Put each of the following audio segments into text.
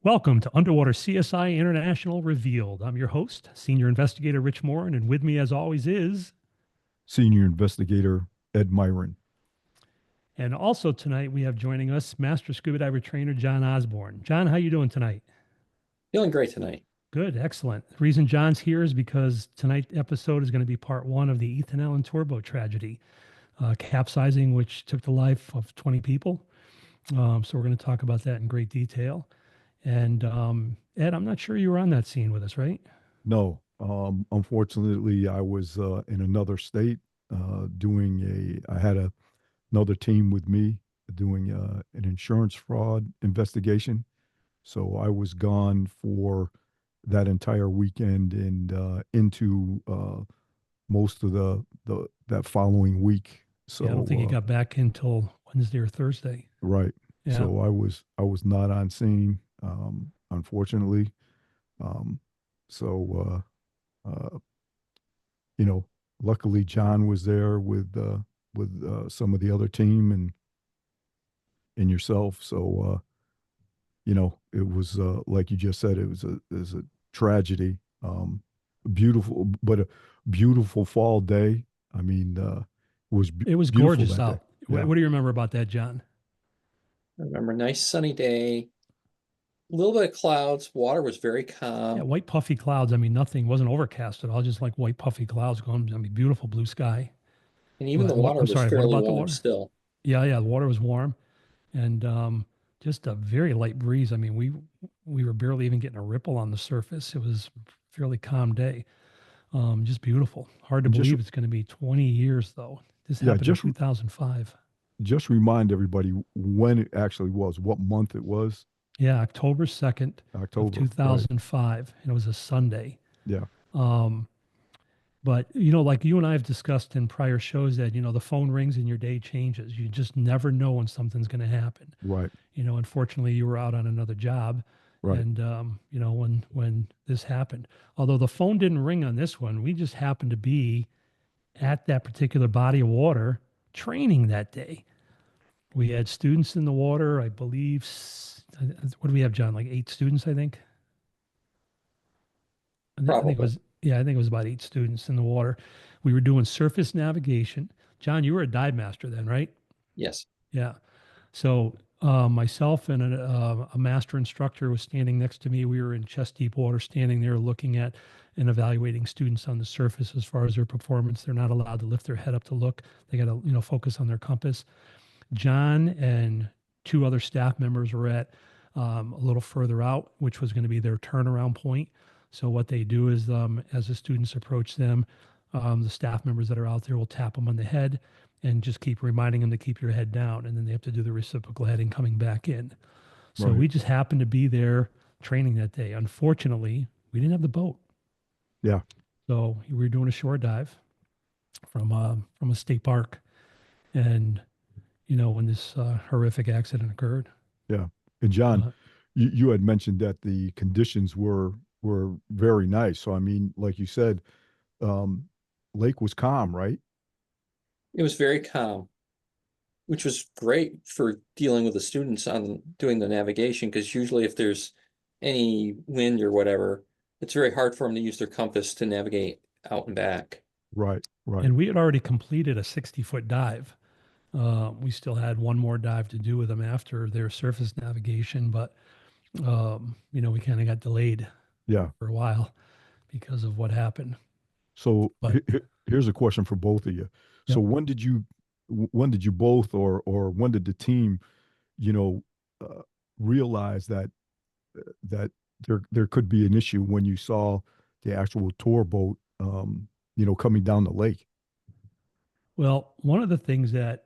Welcome to Underwater CSI International Revealed. I'm your host, Senior Investigator Rich Morin, and with me, as always, is. Senior Investigator Ed Myron. And also tonight, we have joining us Master Scuba Diver Trainer John Osborne. John, how you doing tonight? Feeling great tonight. Good, excellent. The reason John's here is because tonight's episode is going to be part one of the Ethan Allen tourboat tragedy, capsizing, which took the life of 20 people. So we're going to talk about that in great detail. And Ed, I'm not sure you were on that scene with us, right? No, unfortunately, I was in another state I had another team with me doing an insurance fraud investigation. So I was gone for that entire weekend and into most of that following week. Yeah, I don't So, think he got back until Wednesday or Thursday. right. Yeah. So I was not on scene, unfortunately. Um, so uh, you know, luckily John was there with some of the other team and yourself. So it was like you just said, it was a tragedy. Beautiful, but a beautiful fall day. I mean, It was beautiful gorgeous that day. out. Yeah, What do you remember about that, John? I remember nice sunny day, a little bit of clouds. Water was very Yeah, calm, white puffy clouds. I mean, nothing wasn't overcast at all, just like white puffy clouds going. I mean, beautiful blue sky. and even the What, water I'm was sorry, what fairly about the warm water? still. Yeah, the water was warm and just a very light breeze. I mean, we were barely even getting a ripple on the surface. It was a fairly calm day. Just beautiful. Hard to and just believe it's going to be 20 years though. This yeah, happened in 2005. just remind everybody when it actually was, what month it was. Yeah, October 2nd of October, right? 2005. And it was a Sunday. Yeah, Um, but like you and I have discussed in prior shows that, the phone rings and your day changes. You just never know when something's going to happen. right, Unfortunately, you were out on another job, right. and when this happened, although the phone didn't ring on this one, we just happened to be at that particular body of water training that day. We had students in the water, I believe. What do we have, John? Like 8 students, I think. I think it Probably. was, yeah, I think it was about 8 students in the water. We were doing surface navigation. John, you were a dive master then, right? Yes. Yeah. So myself and a master instructor was standing next to me. We were in chest deep water, standing there looking at and evaluating students on the surface as far as their performance. They're not allowed to lift their head up to look. They got to, focus on their compass. John and 2 other staff members were at a little further out, which was going to be their turnaround point. So what they do is, as the students approach them, the staff members that are out there will tap them on the head and just keep reminding them to keep your head down. And then they have to do the reciprocal heading coming back in. So Right. we just happened to be there training that day. Unfortunately, we didn't have the boat. Yeah. So we were doing a shore dive from a state park. And, when this horrific accident occurred. Yeah. And John, Uh, you had mentioned that the conditions were very nice. So I mean, like you said, um, lake was calm, right? It was very calm, which was great for dealing with the students on doing the navigation, because usually if there's any wind or whatever, it's very hard for them to use their compass to navigate out and back. Right, right, and we had already completed a 60-foot dive. We still had one more dive to do with them after their surface navigation, but we kind of got delayed yeah. for a while because of what happened. So But here's a question for both of you. So yep. when did you both or when did the team, you know, uh, realize that there could be an issue when you saw the actual tour boat, coming down the lake? Well, one of the things that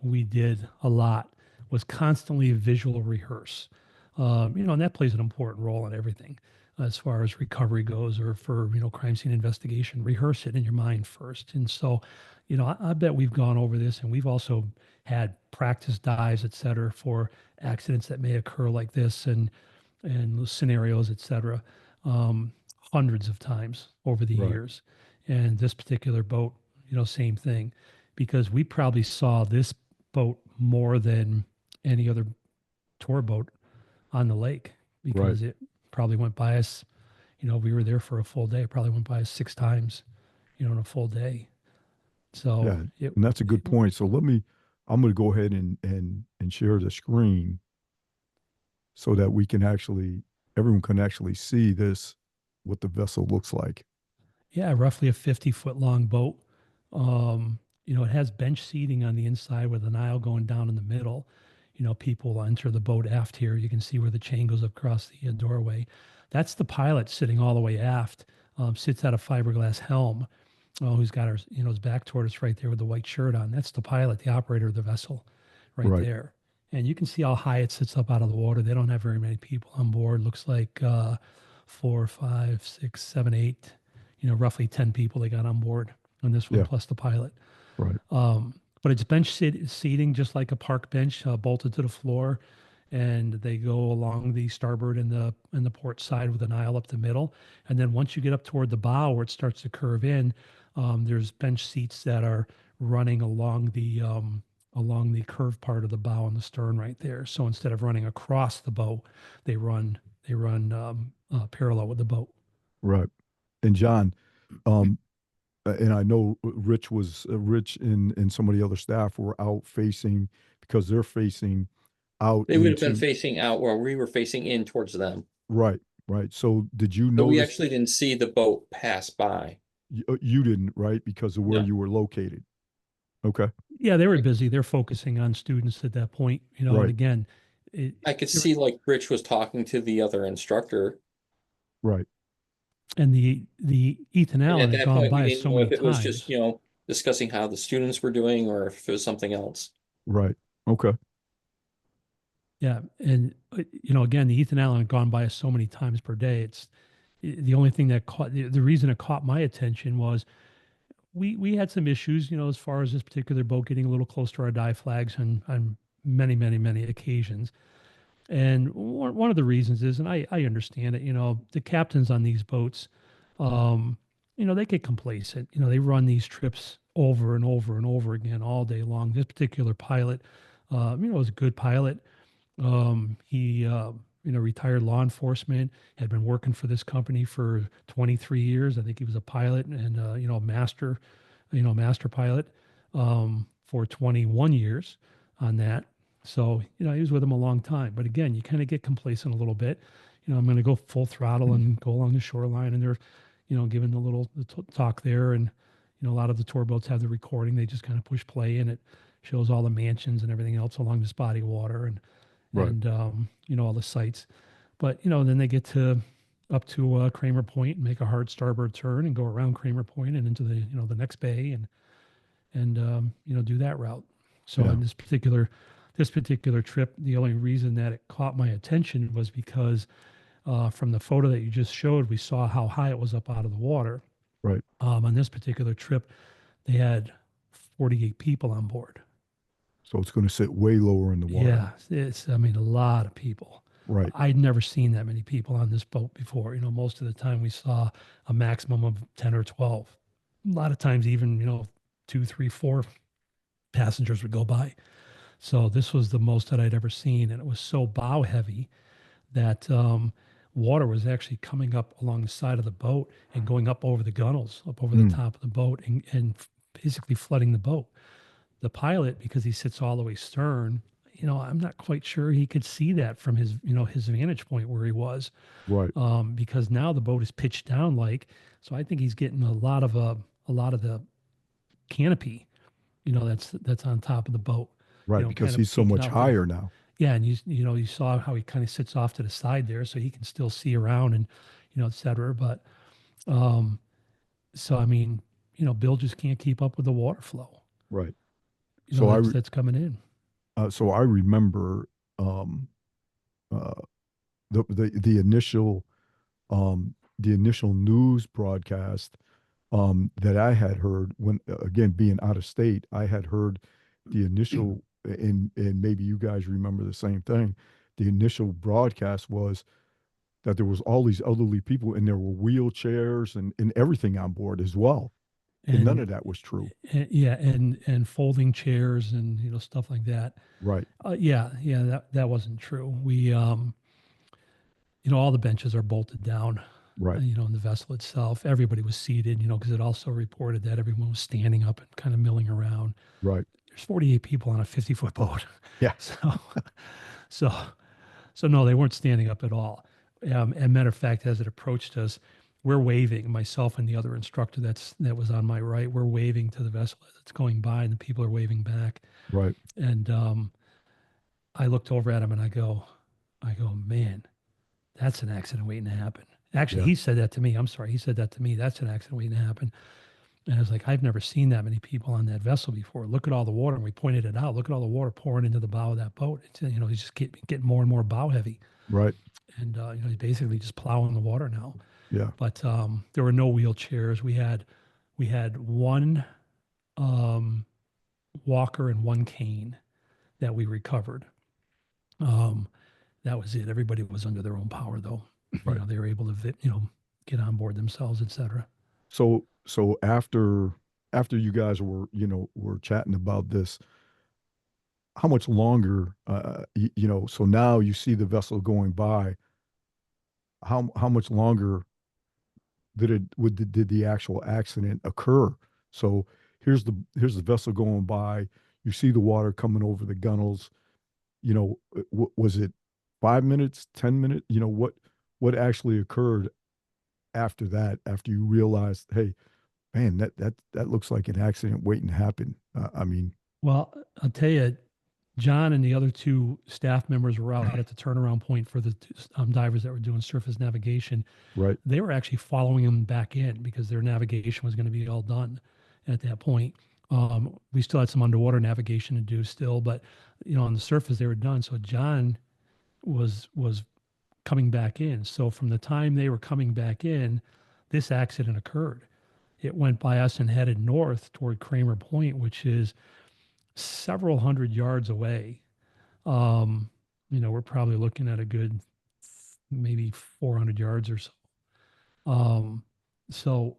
we did a lot was constantly visual rehearse. And that plays an important role in everything as far as recovery goes, or for, crime scene investigation. Rehearse it in your mind first. And so, I bet we've gone over this, and we've also had practice dives, et cetera, for accidents that may occur like this, and those scenarios, et cetera, um, hundreds of times over the Right. years. And this particular boat, same thing, because we probably saw this boat more than any other tour boat on the lake. Right. because it probably went by us. We were there for a full day. It probably went by us 6 times, in a full day. So Yeah. And that's a good point. So I'm going to go ahead and share the screen so that everyone can actually see what the vessel looks like. yeah, roughly a 50-foot long boat. It has bench seating on the inside with an aisle going down in the middle. People enter the boat aft here. You can see where the chain goes across the doorway. That's the pilot sitting all the way aft, sits at a fiberglass helm. Who's got his back toward us right there with the white shirt on. That's the pilot, the operator of the vessel, right Right. there. And you can see how high it sits up out of the water. They don't have very many people on board. Looks like 4, 5, 6, 7, 8, roughly 10 people they got on board on this one, Yeah. plus the pilot. Right. But it's seating, just like a park bench, bolted to the floor, and they go along the starboard and the port side with an aisle up the middle. And then once you get up toward the bow where it starts to curve in, there's bench seats that are running along the curved part of the bow and the stern right there. So instead of running across the boat, they run parallel with the boat. Right. And John, um, and I know Rich and some of the other staff were out facing because they're facing out They would have been into facing out where we were facing in towards them. right, right. So did you So we notice actually didn't see the boat pass by. you didn't, right? Because of where No, you were located. Okay. Yeah, they were busy. They're focusing on students at that point, and Right. again, it, I could see like Rich was talking to the other instructor. Right. and the Ethan And Allen at had that gone point, we by us didn't so know many if it was just, times. discussing how the students were doing or if it was something else. Right. Okay. Yeah, and again, the Ethan Allen had gone by us so many times per day. It's the only thing that caught the reason it caught my attention was we had some issues, as far as this particular boat getting a little close to our dive flags on many, many, many occasions. And one of the reasons is, and I understand it, the captains on these boats, they get complacent. They run these trips over and over and over again all day long. This particular pilot, was a good pilot. He, retired law enforcement, had been working for this company for 23 years. I think he was a pilot and, master pilot for 21 years on that. So, he was with him a long time. But again, you kind of get complacent a little bit. I'm going to go full throttle and go along the shoreline, and they're, giving the talk there. And, a lot of the tour boats have the recording. They just kind of push play, and it shows all the mansions and everything else along this body of water. Right. And all the sites. But then they get up to Kramer Point and make a hard starboard turn and go around Kramer Point and into the next bay and do that route. So Yeah. on this particular trip, the only reason that it caught my attention was because from the photo that you just showed, we saw how high it was up out of the water. Right. On this particular trip, they had 48 people on board. So it's going to sit way lower in the water. Yeah, a lot of people. Right. I'd never seen that many people on this boat before. Most of the time we saw a maximum of 10 or 12. A lot of times even, 2, 3, 4 passengers would go by. So this was the most that I'd ever seen. And it was so bow heavy that water was actually coming up along the side of the boat and going up over the gunnels, up over the top of the boat and basically flooding the boat. The pilot, because he sits all the way stern, I'm not quite sure he could see that from his vantage point where he was, Right. because now the boat is pitched down so I think he's getting a lot of the canopy, that's on top of the boat, Right. kind Because of he's so peeking much out higher now. Yeah, and you saw how he kind of sits off to the side there, so he can still see around and et cetera. But so Bill just can't keep up with the water flow. Right. So That's coming in. I remember um, uh, the initial news broadcast that I had heard when again being out of state. I had heard the initial and maybe you guys remember the same thing. The initial broadcast was that there was all these elderly people and there were wheelchairs and everything on board as well. And none of that was true. Yeah, and folding chairs and stuff like that. Right. Yeah, that wasn't true. all the benches are bolted down, Right. in the vessel itself. Everybody was seated, because it also reported that everyone was standing up and kind of milling around. Right. There's 48 people on a 50-foot boat. Yeah. So, so, so no, they weren't standing up at all. And matter of fact, as it approached us, we're waving, myself and the other instructor that was on my right, we're waving to the vessel as it's going by, and the people are waving back. Right. And I looked over at him and I go, man, that's an accident waiting to happen. Actually, Yeah. he said that to me. I'm sorry. He said that to me. That's an accident waiting to happen. And I was like, I've never seen that many people on that vessel before. Look at all the water. And we pointed it out. Look at all the water pouring into the bow of that boat. It's, he's just getting more and more bow heavy. Right. And, he's basically just plowing the water now. Yeah. But there were no wheelchairs. We had one walker and one cane that we recovered. That was it. Everybody was under their own power, though. Right. They were able to, get on board themselves, etc. So after you guys were chatting about this, how much longer, so now you see the vessel going by, how much longer did the actual accident occur? So here's the vessel going by, you see the water coming over the gunnels, was it 5 minutes, 10 minutes? What actually occurred after that, after you realized, hey, man, that looks like an accident waiting to happen? I mean, Well, I'll tell you, John and the other two staff members were out at the turnaround point for the divers that were doing surface navigation. right. They were actually following them back in because their navigation was going to be all done at that point. We still had some underwater navigation to do still, but on the surface they were done. So John was coming back in. So from the time they were coming back in, this accident occurred. It went by us and headed north toward Kramer Point, which is several hundred yards away. We're probably looking at a good maybe 400 yards or so. So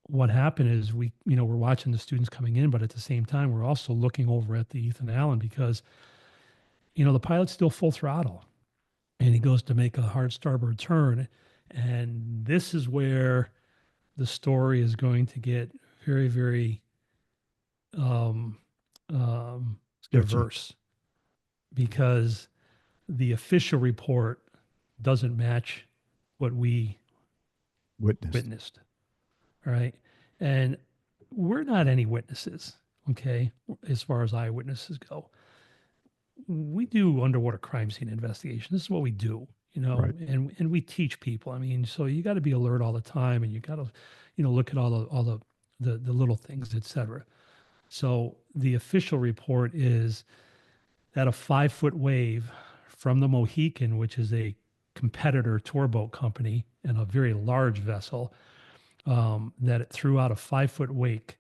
what happened is we're watching the students coming in, but at the same time, we're also looking over at the Ethan Allen because, the pilot's still full throttle and he goes to make a hard starboard turn. And this is where the story is going to get very, very um, diverse, because the official report doesn't match what we witnessed. All right. And we're not any witnesses, okay, as far as eyewitnesses go. We do underwater crime scene investigation. This is what we do, Right. and we teach people. I mean, so you got to be alert all the time, and you got to, look at all the little things, etc. So the official report is that a 5-foot wave from the Mohican, which is a competitor tour boat company and a very large vessel, that it threw out a 5-foot wake,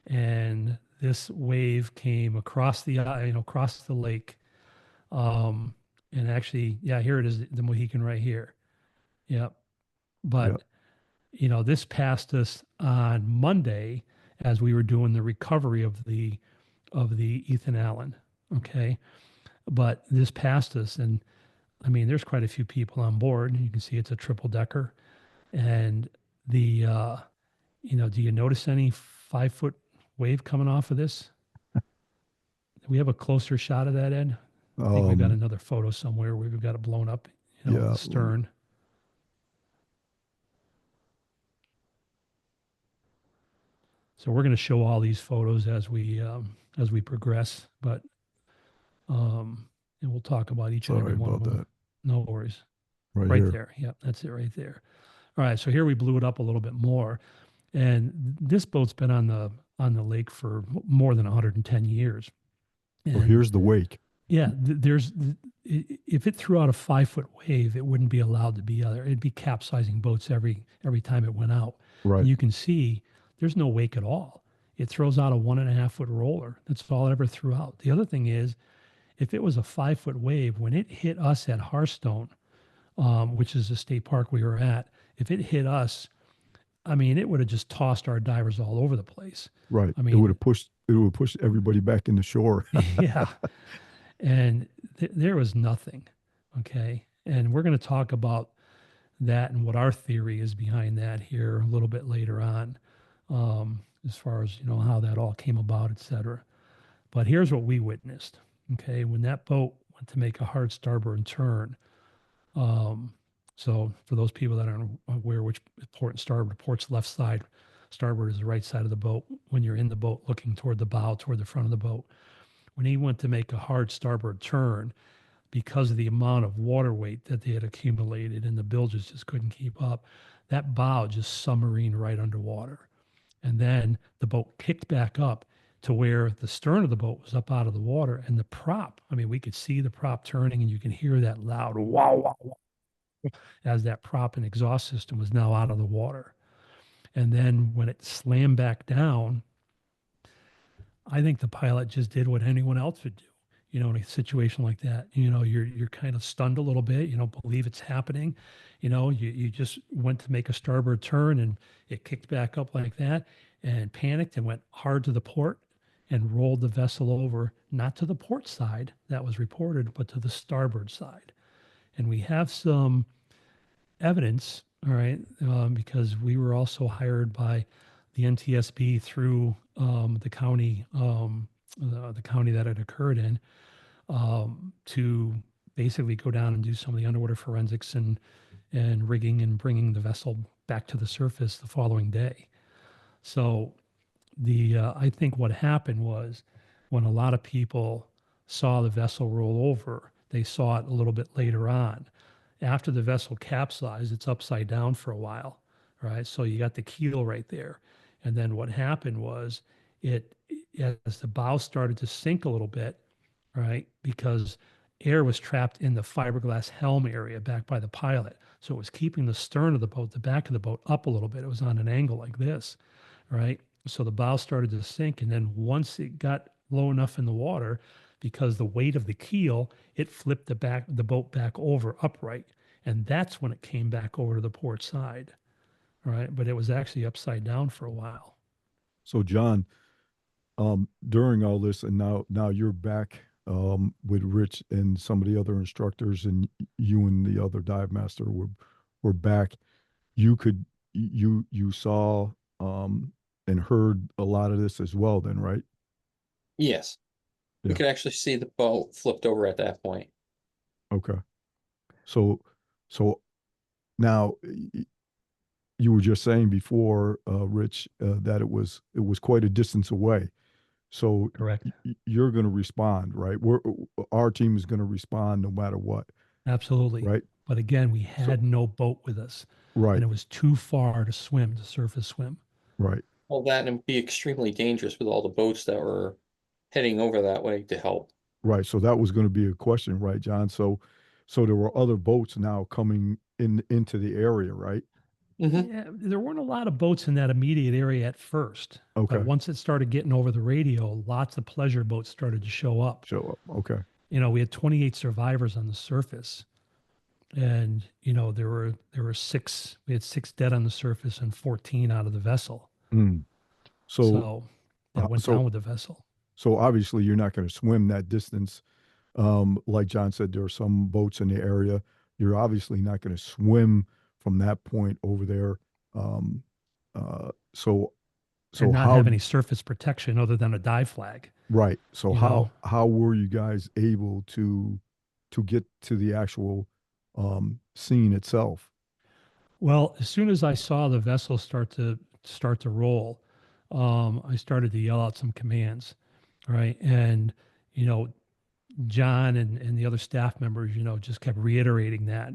and this wave came across across the lake. And actually, yeah, here it is, the Mohican right here. Yep. But, this passed us on Monday as we were doing the recovery of the Ethan Allen. Okay. But this passed us, and I mean, there's quite a few people on board. You can see it's a triple decker, and the, do you notice any 5-foot wave coming off of this? Do we have a closer shot of that, Ed? I think we've got another photo somewhere where we've got it blown up, the stern. So we're going to show all these photos as we progress, but and we'll talk about each and every one of them. No worries. Right here. there. Yep, that's it right there. All right, so here we blew it up a little bit more, and this boat's been on the lake for more than 110 years. So here's the wake. Yeah, if it threw out a 5-foot wave, it wouldn't be allowed to be there. It'd be capsizing boats every time it went out. Right. And you can see there's no wake at all. It throws out a 1.5-foot roller. That's all it ever threw out. The other thing is, if it was a 5-foot wave, when it hit us at Hearthstone, which is the state park we were at, if it hit us, I mean, it would have just tossed our divers all over the place. Right. I mean, it would have pushed everybody back in the shore. Yeah. And there was nothing. Okay. And we're going to talk about that and what our theory is behind that here a little bit later on, as far as how that all came about, et cetera. But here's what we witnessed. Okay, when that boat went to make a hard starboard turn, um, so for those people that aren't aware which port and starboard, port's left side, starboard is the right side of the boat. When you're in the boat looking toward the bow, toward the front of the boat, when he went to make a hard starboard turn, because of the amount of water weight that they had accumulated and the bilges just couldn't keep up, that bow just submarined right underwater. And then the boat kicked back up to where the stern of the boat was up out of the water, and the prop, I mean, we could see the prop turning and you can hear that loud wow, wow, wow as that prop and exhaust system was now out of the water. And then when it slammed back down, I think the pilot just did what anyone else would do. In a situation like that, you're kind of stunned a little bit. You don't believe it's happening. You just went to make a starboard turn and it kicked back up like that and panicked and went hard to the port and rolled the vessel over, not to the port side that was reported, but to the starboard side. And we have some evidence, all right, because we were also hired by the NTSB through the county, the county that it occurred in, to basically go down and do some of the underwater forensics and rigging and bringing the vessel back to the surface the following day. So I think what happened was when a lot of people saw the vessel roll over, they saw it a little bit later on. After the vessel capsized, it's upside down for a while, right? So you got the keel right there. And then what happened was it, as the bow started to sink a little bit, right? Because air was trapped in the fiberglass helm area back by the pilot. So it was keeping the stern of the boat, the back of the boat up a little bit. It was on an angle like this, right? So the bow started to sink. And then once it got low enough in the water, because the weight of the keel, it flipped the boat back over upright. And that's when it came back over to the port side, right? But it was actually upside down for a while. So John, during all this, and now you're back with Rich and some of the other instructors, and you and the other dive master were back. You saw and heard a lot of this as well, then, right? Yes. We Yeah. could actually see the boat flipped over at that point. Okay. So so now you were just saying before, Rich, that it was quite a distance away. So Correct. you're going to respond, right? Our team is going to respond no matter what, Absolutely. right? But again, we So had no boat with us and right, it was too far to swim, to surface swim. right, All that and it'd be extremely dangerous with all the boats that were heading over that way to help. right. So that was going to be a question, right, John? So there were other boats now coming into the area, right? Hmm. Yeah, there weren't a lot of boats in that immediate area at first, but Okay. once it started getting over the radio, lots of pleasure boats started to show up. Show up. Okay. We had 28 survivors on the surface, and there were six. We had six dead on the surface and 14 out of the vessel. Mm. So So that went so down with the vessel. so obviously you're not going to swim that distance. Like John said, there are some boats in the area. You're obviously not going to swim from that point over there. Um, so And not how have any surface protection other than a dive flag. right? So You know, how were you guys able to get to the actual scene itself? well, as soon as I saw the vessel start to roll, I started to yell out some commands, right? And you know, John and the other staff members, just kept reiterating that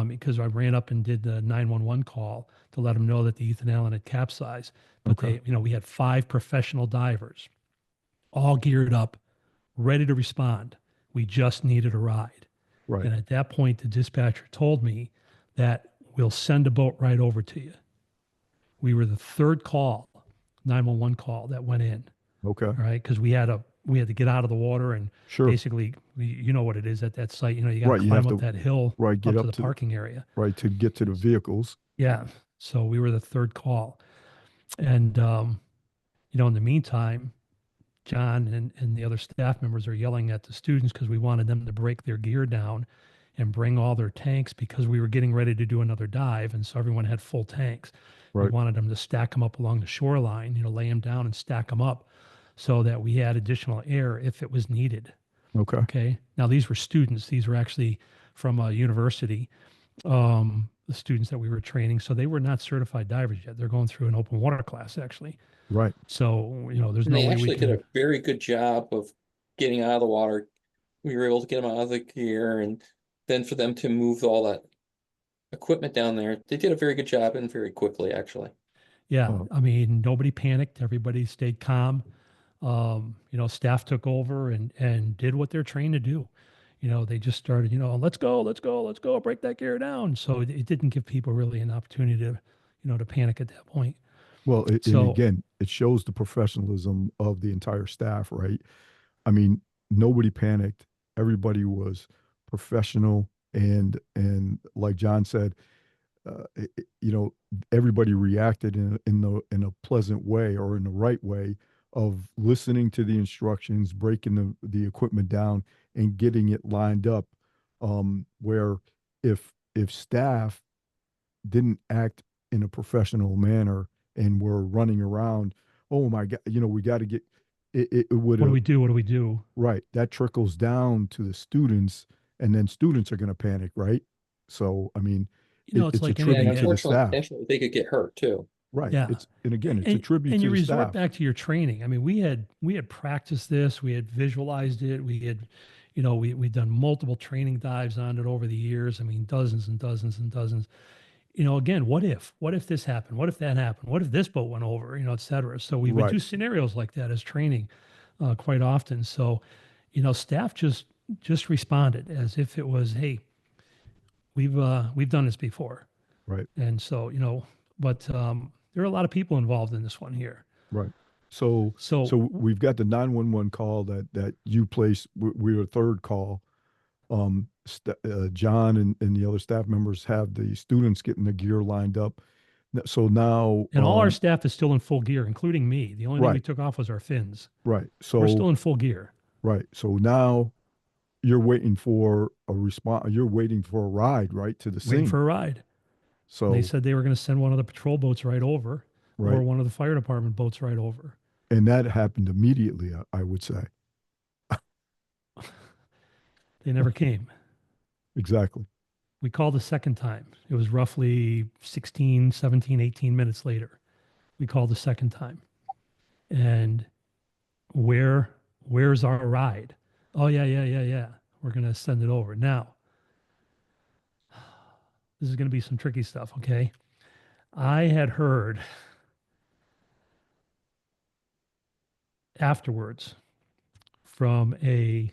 because I ran up and did the 911 call to let them know that the Ethan Allen had capsized. But Okay. we had 5 professional divers, all geared up, ready to respond. We just needed a ride. Right. And at that point, the dispatcher told me that we'll send a boat right over to you. We were the third call, 911 call that went in. Okay. All right, because we had to get out of the water and Sure. basically, you know what it is at that site. You got Right. to You have climb up to that hill right get up to up the to the parking area. right to get to the vehicles. Yeah. So we were the third call, and in the meantime, John and the other staff members are yelling at the students because we wanted them to break their gear down and bring all their tanks because we were getting ready to do another dive. And so everyone had full tanks. We Right. wanted them to stack them up along the shoreline, lay them down and stack them up so that we had additional air if it was needed. Okay. Okay. Now, these were students, these were actually from a university, the students that we were training. So they were not certified divers yet. They're going through an open water class, actually. Right. So, there's And no they way we actually did can. a very good job of getting out of the water. We were able to get them out of the gear, and then for them to move all that equipment down there, they did a very good job and very quickly, actually. Yeah, Oh, I mean, nobody panicked. Everybody stayed calm. Staff took over and did what they're trained to do. They just started, let's go, let's go, let's go, break that gear down. So it didn't give people really an opportunity to panic at that point. well, and So, again, it shows the professionalism of the entire staff, right? I mean, nobody panicked. Everybody was professional, and like John said, you know, everybody reacted in a pleasant way or in the right way of listening to the instructions, breaking the equipment down, and getting it lined up. Where if staff didn't act in a professional manner and were running around, oh my God, we got to get it would what do have we do? What do we do? right. That trickles down to the students, and then students are going to panic, right? So, I mean, It's it's a like Yeah, and tribute anything. to the unfortunately, staff, potentially they could get hurt too. right? Yeah. And again, it's a And, tribute and to you the resort staff, back to your training. I mean, we had practiced this, we had visualized it, we had, we'd done multiple training dives on it over the years. I mean, dozens and dozens and dozens. Again, what if? What if this happened? What if that happened? What if this boat went over? Et cetera. So we would right? do scenarios like that as training quite often. So, staff just responded as if it was, hey, we've done this before. Right. And so, but there are a lot of people involved in this one here. Right. So, So so we've got the 911 call that you placed. We're a third call. John and the other staff members have the students getting the gear lined up. So now, and all our staff is still in full gear, including me. The only thing we right, took off was our fins. right. We're So, still in full gear, right. So now you're waiting for a response. You're waiting for a ride, right, to the waiting scene. for a ride. And they So, said they were going to send one of the patrol boats right over, or right. one of the fire department boats right over. And that happened immediately, I would say. They never came. Exactly. We called the second time. It was roughly 16, 17, 18 minutes later. We called the second time. And where's our ride? Oh, yeah, yeah, yeah, yeah. We're going to send it over. Now, this is going to be some tricky stuff, okay? I had heard afterwards from an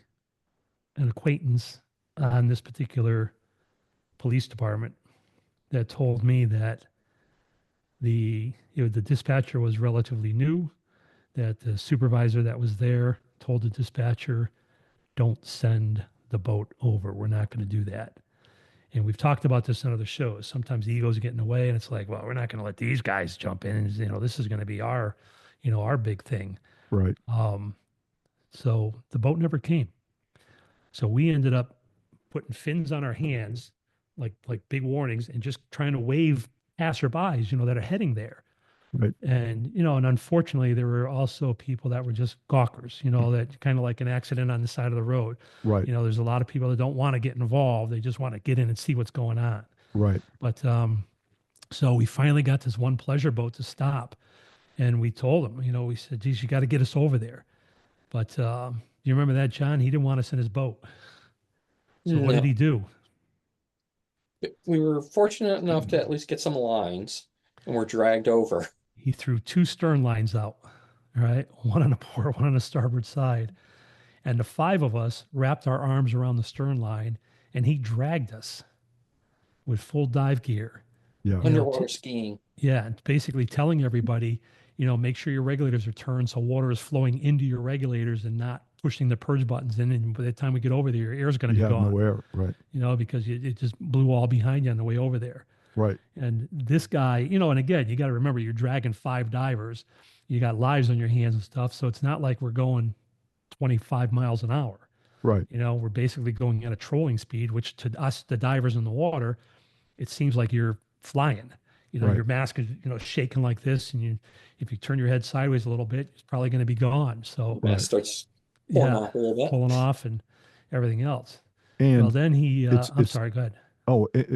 acquaintance on this particular police department that told me that the dispatcher was relatively new, that the supervisor that was there told the dispatcher, don't send the boat over. We're not going to do that. And we've talked about this in other shows. Sometimes the egos get in the way, and it's like, well, we're not going to let these guys jump in. This is going to be our big thing. Right. So the boat never came. So we ended up putting fins on our hands, like big warnings, and just trying to wave passerbys, that are heading there. Right. And unfortunately, there were also people that were just gawkers, that kind of like an accident on the side of the road. Right. There's a lot of people that don't want to get involved. They just want to get in and see what's going on. Right. But so we finally got this one pleasure boat to stop. And we told him, we said, geez, you got to get us over there. But you remember that, John? He didn't want us in his boat. So what did No. he do? We were fortunate enough to at least get some lines, and we're dragged over. He threw two stern lines out, right? One on the port, one on the starboard side. And the five of us wrapped our arms around the stern line, and he dragged us with full dive gear. Yeah. Underwater skiing. Yeah, and basically telling everybody, make sure your regulators are turned so water is flowing into your regulators and not pushing the purge buttons in. And by the time we get over there, your air's going to You be have gone. no air. Right. Because it just blew all behind you on the way over there. Right. And this guy, and again, you got to remember you're dragging five divers. You got lives on your hands and stuff. So it's not like we're going 25 miles an hour. Right. We're basically going at a trolling speed, which to us, the divers in the water, it seems like you're flying. Right. Your mask is, shaking like this, and if you turn your head sideways a little bit, it's probably going to be gone. So, Mask Right. starts pulling yeah, off a little bit. pulling off and everything else. Well, And then it's I'm it's sorry, go ahead.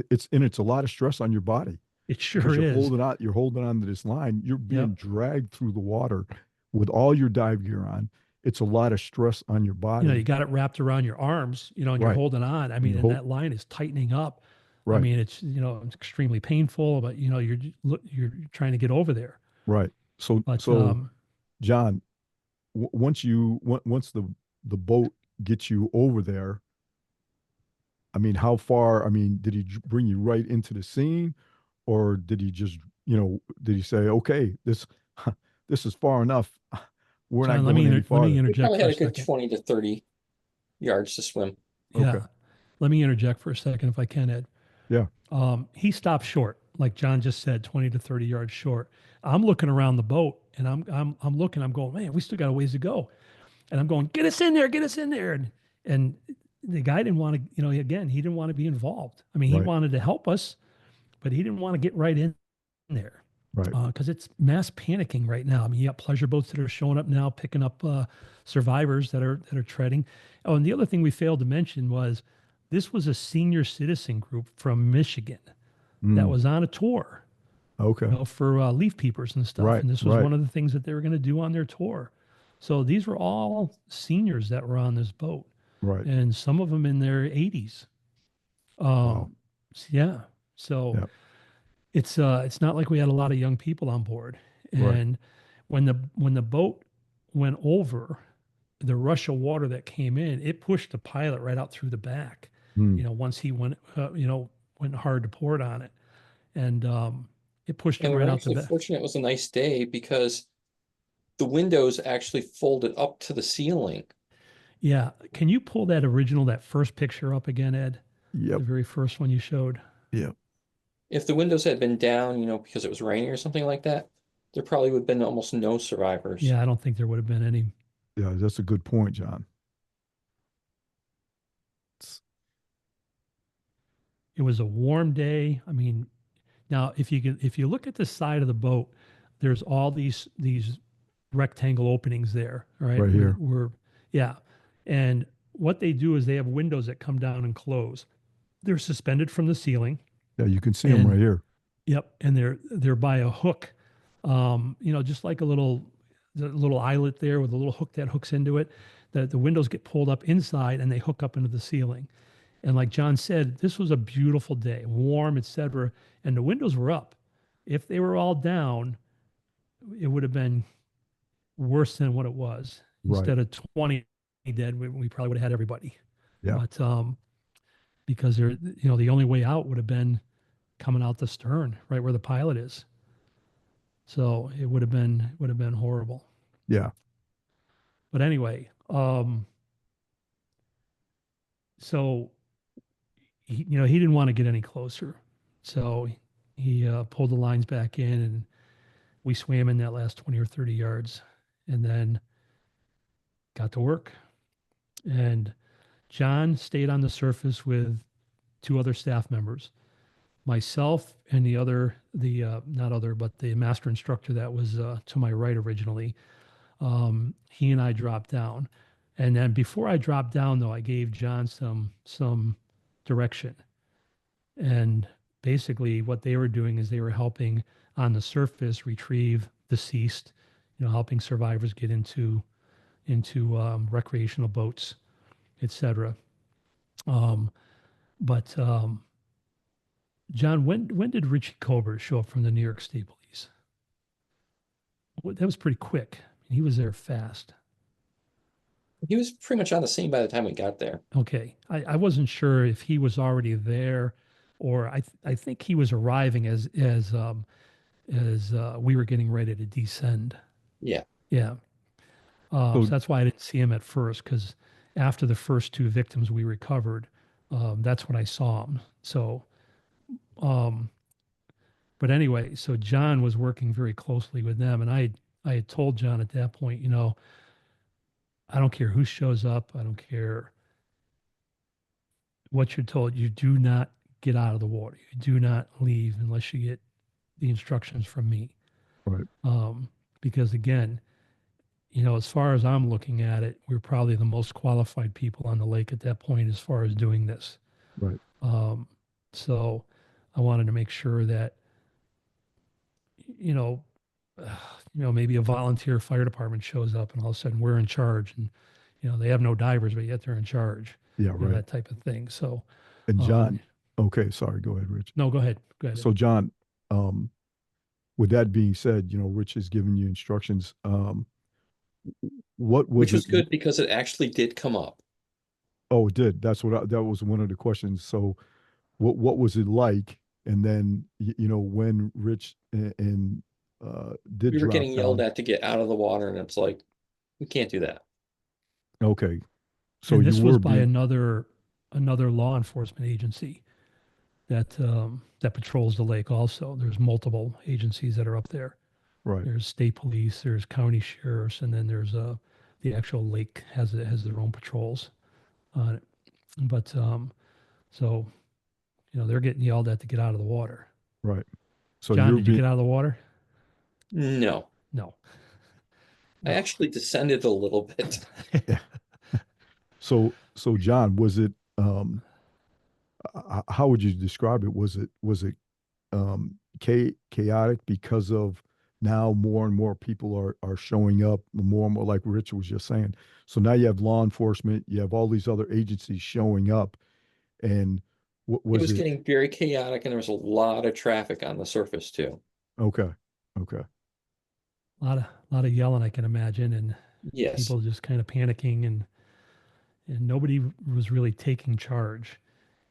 it's a lot of stress on your body It because sure is. you're holding on to this line. You're Yep. being dragged through the water with all your dive gear on. It's a lot of stress on your You body. got it wrapped around your arms, and you're Right. holding on. I mean, You and hold that line is tightening up. I right. mean, it's extremely painful, but you're trying to get over there. Right. So But so John, once the boat gets you over there, I mean, how far? I mean, did he bring you right into the scene, or did he just, did he say, okay, this this is far enough. We're not John, going any let me farther. We interject probably for had a a good second. 20 to 30 yards to swim. Okay. Yeah, let me interject for a second if I can, Ed. Yeah. He stopped short, like John just said, 20 to 30 yards short. I'm looking around the boat, and I'm looking. I'm going, man, we still got a ways to go. And I'm going, get us in there, get us in there. And the guy didn't want to, again, he didn't want to be involved. I mean, he Right. wanted to help us, but he didn't want to get right in there Right. because it's mass panicking right now. I mean, you got pleasure boats that are showing up now, picking up survivors that are treading. Oh, and the other thing we failed to mention was this was a senior citizen group from Michigan that Mm. was on a tour, Okay. for leaf peepers and stuff. Right. And this was Right. one of the things that they were going to do on their tour. So these were all seniors that were on this boat, Right. and some of them in their 80s. Wow. Yeah. So Yeah. it's not like we had a lot of young people on board. Right. And when the boat went over, the rush of water that came in, it pushed the pilot right out through the back. Mm. Once he went hard to port on it, and it pushed it And we right were out the actually back. fortunate it was a nice day because the windows actually folded up to the ceiling. Yeah. Can you pull that first picture up again, Ed? Yep. The very first one you showed. Yep. If the windows had been down, because it was raining or something like that, there probably would have been almost no survivors. Yeah, I don't think there would have been any. Yeah. That's a good point, John. It was a warm day. I mean, now if you look at the side of the boat, there's all these rectangle openings there, right? Right here. Yeah. And what they do is they have windows that come down and close. They're suspended from the ceiling. Yeah. You can see them And right here. yep, and they're by a hook, just like the little eyelet there with a little hook that hooks into it. The windows get pulled up inside and they hook up into the ceiling. And like John said, this was a beautiful day, warm, etc. And the windows were up. If they were all down, it would have been worse than what it was. Right. Instead of 20 dead, we probably would have had everybody. Yeah. But because the only way out would have been coming out the stern, right where the pilot is. So it would have been horrible. Yeah. But anyway, so he didn't want to get any closer, so he pulled the lines back in, and we swam in that last 20 or 30 yards, and then got to work. And John stayed on the surface with two other staff members, myself and the master instructor that was to my right originally. He and I dropped down, and then before I dropped down, though, I gave John some direction. And basically, what they were doing is they were helping on the surface retrieve deceased, helping survivors get into recreational boats, etc. But John, when did Richie Colbert show up from the New York State Police? That was pretty quick. He was there fast. He was pretty much on the scene by the time we got there. Okay, I wasn't sure if he was already there, or I think he was arriving as we were getting ready to descend. Yeah. Yeah. So that's why I didn't see him at first, because after the first two victims we recovered, that's when I saw him. So, but anyway, so John was working very closely with them, and I had told John at that point, I don't care who shows up, I don't care what you're told, you do not get out of the water. You do not leave unless you get the instructions from me. Right. Um, because again, as far as I'm looking at it, we're probably the most qualified people on the lake at that point as far as doing this. Right. Um, so I wanted to make sure that, you know, maybe a volunteer fire department shows up and all of a sudden we're in charge and, they have no divers, but yet they're in charge, Yeah. Right. that type of thing. So, And um, John, okay, sorry, go ahead, Rich. no, go ahead. Go ahead. So John, um, with that being said, Rich has given you instructions. What Which was was it? good because it actually did come up. Oh, it did. That was one of the questions. So what was it like? And then, when Rich and did We were drop getting yelled down. at to get out of the water, and it's like, we can't do that. Okay. So And you this was were by being, another law enforcement agency that patrols the lake. Also, there's multiple agencies that are up there. right, There's state police, there's county sheriffs, and then there's the actual lake has their own patrols on it. But so they're getting yelled at to get out of the water. right. So John, you're did you being, get out of the water? No, No, I no. actually descended a little bit. yeah. So John, was it, how would you describe it? Was it chaotic because of now more and more people are showing up, more and more, like Rich was just saying. So now you have law enforcement, you have all these other agencies showing up, and what It was was it? getting very chaotic, and there was a lot of traffic on the surface too. Okay, okay, A lot of yelling, I can imagine, and Yes, people just kind of panicking, and nobody was really taking charge.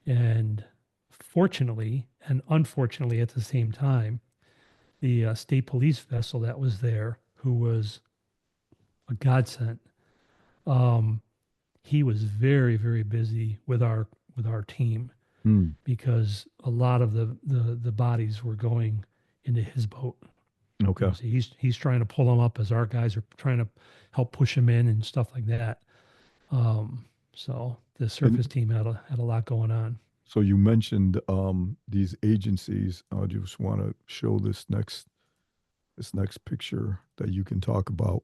And fortunately and unfortunately at the same time, the state police vessel that was there, who was a godsend, um, he was very, very busy with our team Hmm, because a lot of the bodies were going into his boat. okay. So he's trying to pull them up as our guys are trying to help push him in and stuff like that. So the surface And team had a lot going on. so you mentioned these agencies. I just want to show this next picture that you can talk about.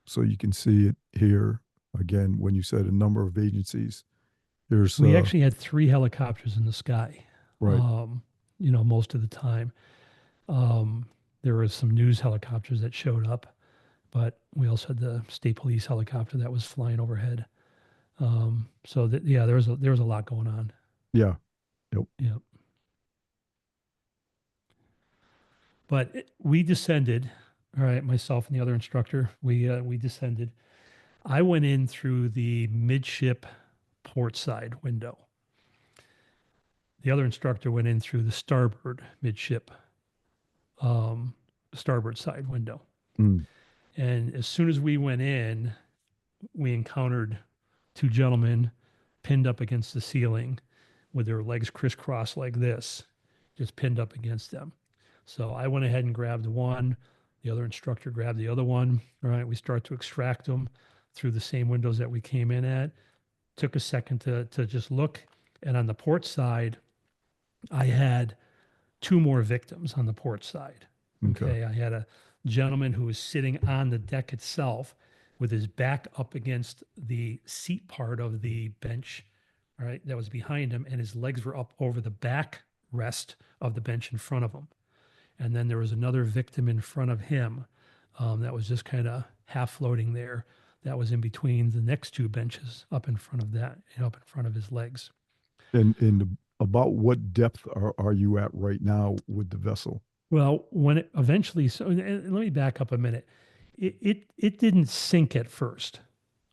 So you can see it here again when you said a number of agencies. There's We actually had 3 helicopters in the sky, right. um, most of the time. There were some news helicopters that showed up, but we also had the state police helicopter that was flying overhead. So that, yeah, there was a lot going on. Yeah. Yep. Yeah, but we descended. All right, myself and the other instructor, we descended. I went in through the midship port side window. The other instructor went in through the starboard midship, um, starboard side window. Mm, And as soon as we went in, we encountered 2 gentlemen pinned up against the ceiling with their legs crisscrossed like this, just pinned up against them. So I went ahead and grabbed one. The other instructor grabbed the other one. All right, we start to extract them through the same windows that we came in at. Took a second to just look. And on the port side, I had 2 more victims on the port side. okay. Okay. I had a gentleman who was sitting on the deck itself with his back up against the seat part of the bench, all right, that was behind him, and his legs were up over the back rest of the bench in front of him. And then there was another victim in front of him that was just kind of half floating there. That was in between the next 2 benches up in front of that, up in front of his legs. And about what depth are you at right now with the vessel? Well, when it eventually, so and let me back up a minute. It didn't sink at first.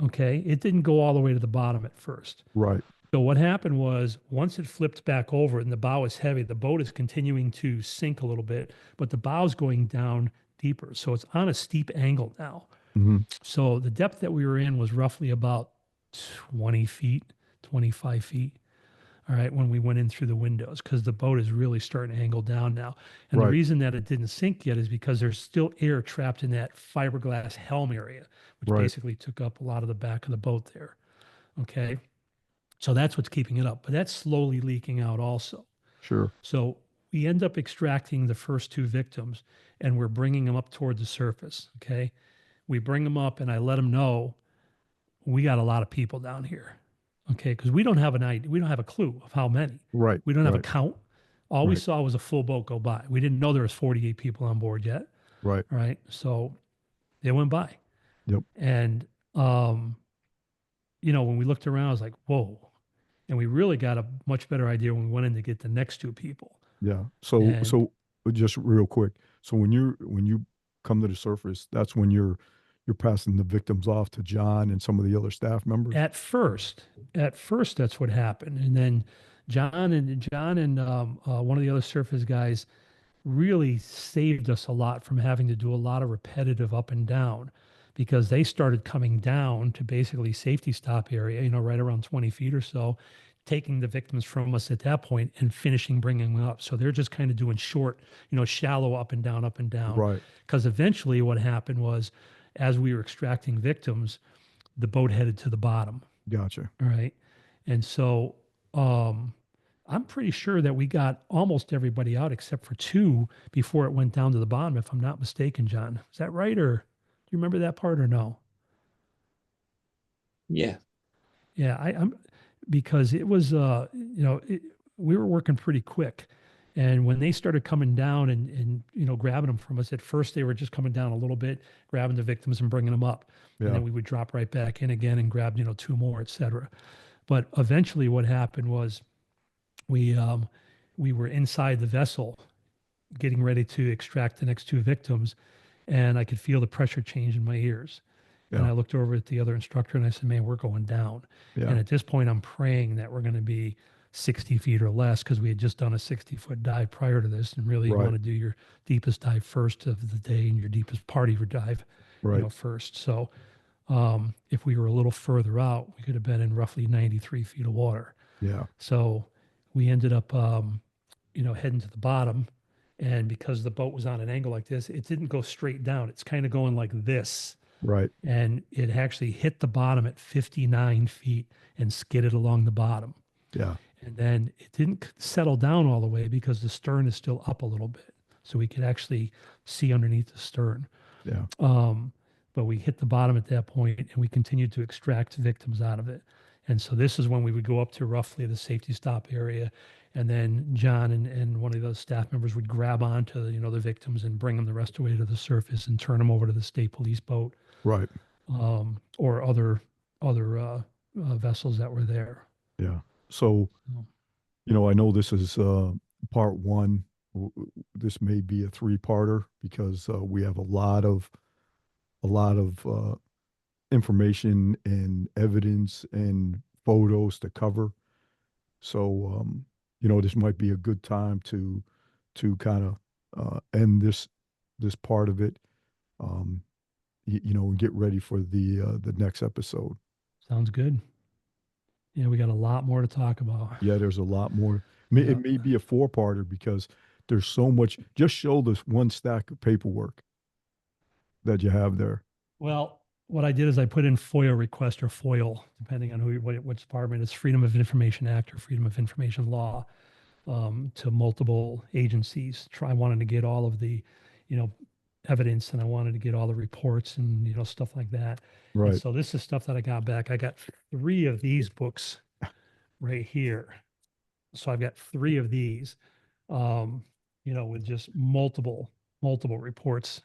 Okay. It didn't go all the way to the bottom at first. Right. So what happened was once it flipped back over and the bow is heavy, the boat is continuing to sink a little bit, but the bow's going down deeper. So it's on a steep angle now. Hmm. So the depth that we were in was roughly about 20 feet, 25 feet. All right, when we went in through the windows, because the boat is really starting to angle down now. And the Right. reason that it didn't sink yet is because there's still air trapped in that fiberglass helm area, which Right. basically took up a lot of the back of the boat there. Okay. So that's what's keeping it up, but that's slowly leaking out also. Sure. So we end up extracting the first two victims and we're bringing them up toward the surface. Okay. We bring them up and I let them know we got a lot of people down here. Okay. Because we don't have an idea, we don't have a clue of how many. Right. We don't have a Right. count. All we Right. saw was a full boat go by. We didn't know there was 48 people on board yet. Right. All right. So they went by. Yep. And, when we looked around, I was like, whoa. And we really got a much better idea when we went in to get the next two people. Yeah. So And just real quick. So when you come to the surface, that's when you're passing the victims off to John and some of the other staff members. at first, that's what happened. And then John and one of the other surface guys really saved us a lot from having to do a lot of repetitive up and down because they started coming down to basically safety stop area, right around 20 feet or so, taking the victims from us at that point and finishing bringing them up. So they're just kind of doing short, shallow up and down, up and down. Right. Because eventually what happened was as we were extracting victims, the boat headed to the bottom. Gotcha. All right. And so I'm pretty sure that we got almost everybody out except for two before it went down to the bottom, if I'm not mistaken, John. Is that right? Or do you remember that part or no? Yeah. Yeah, I'm because it was we were working pretty quick. And when they started coming down and grabbing them from us, at first they were just coming down a little bit, grabbing the victims and bringing them up. And Yeah. then we would drop right back in again and grab, two more, et cetera. But eventually what happened was we we were inside the vessel getting ready to extract the next two victims, and I could feel the pressure change in my ears. And Yeah. I looked over at the other instructor and I said, "Man, we're going down." And Yeah. at this point, I'm praying that we're going to be 60 feet or less because we had just done a 60-foot dive prior to this, and really you want Right. to do your deepest dive first of the day and your deepest part of your dive, Right. first. So if we were a little further out, we could have been in roughly 93 feet of water. Yeah. So we ended up, heading to the bottom. And because the boat was on an angle like this, it didn't go straight down. It's kind of going like this. Right. And it actually hit the bottom at 59 feet and skidded along the bottom. Yeah. And then it didn't settle down all the way because the stern is still up a little bit. So we could actually see underneath the stern. Yeah. But we hit the bottom at that point and we continued to extract victims out of it. And so this is when we would go up to roughly the safety stop area. And then John and one of those staff members would grab onto, the victims and bring them the rest of the way to the surface and turn them over to the state police boat Right. or other vessels that were there. Yeah. So, So, I know this is part one. This may be a three-parter because we have a lot of information and evidence and photos to cover. So, this might be a good time to kind of end this part of it, and get ready for the next episode. Sounds good. Yeah, we got a lot more to talk about. Yeah, there's a lot more. Yeah. It may be a four-parter because there's so much. Just show this one stack of paperwork that you have there. Well, what I did is I put in FOIA request or FOIL, depending on which department. It's Freedom of Information Act or Freedom of Information Law, to multiple agencies. I wanted to get all of the, evidence, and I wanted to get all the reports and stuff like that. And Right. so this is stuff that I got back. I got 3 of these books right here. So I've got 3 of these, with just multiple reports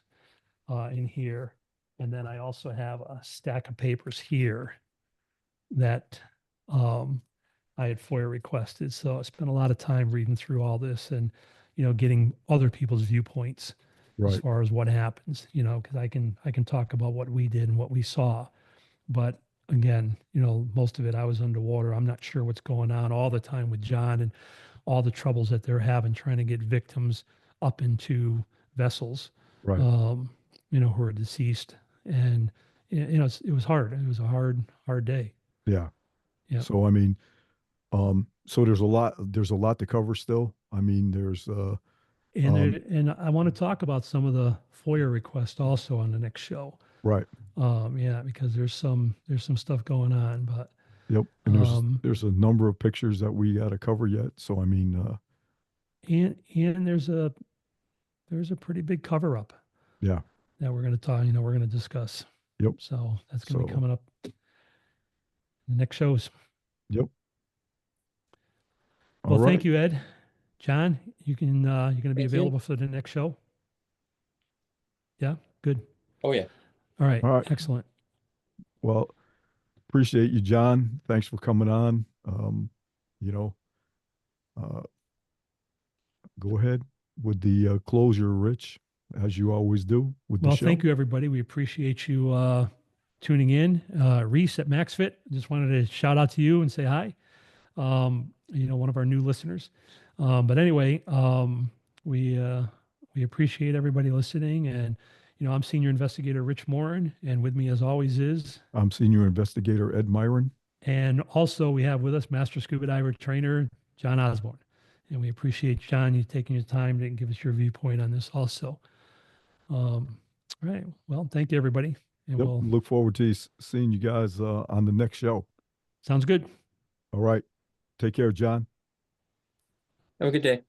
in here. And then I also have a stack of papers here that I had FOIA requested. So I spent a lot of time reading through all this and, getting other people's viewpoints as Right. far as what happens, because I can talk about what we did and what we saw. But again, most of it I was underwater. I'm not sure what's going on all the time with John and all the troubles that they're having trying to get victims up into vessels, Right. who are deceased. And it was hard. It was a hard day. Yeah. Yeah. So I mean, so there's a lot to cover still. I mean, there's And I want to talk about some of the FOIA requests also on the next show. right. Yeah, because there's some stuff going on, but Yep. And Um, there's a number of pictures that we got to cover yet. So I mean, and there's a pretty big cover up yeah. that we're going to we're going to discuss. Yep. So that's going to be So coming up in the next shows. yep. All Well, right. thank you, Ed. John, you're going to be Thank you. available for the next show. Yeah, good. Oh, yeah. All right, All right. excellent. Well, appreciate you, John. Thanks for coming on. You know, uh, go ahead with the closure, Rich, as you always do with the Well, show. thank you, everybody. We appreciate you tuning in. Reese at MaxFit, just wanted to shout out to you and say hi. One of our new listeners. But anyway, we appreciate everybody listening. And I'm Senior Investigator Rich Morin, and with me, as always, is. I'm Senior Investigator Ed Myron. And also, we have with us Master Scuba Diver Trainer John Osborne. And we appreciate, John, you taking your time to give us your viewpoint on this also. All right. Well, thank you, everybody. And Yep. we'll. Look forward to seeing you guys on the next show. Sounds good. All right. Take care, John. Have a good day.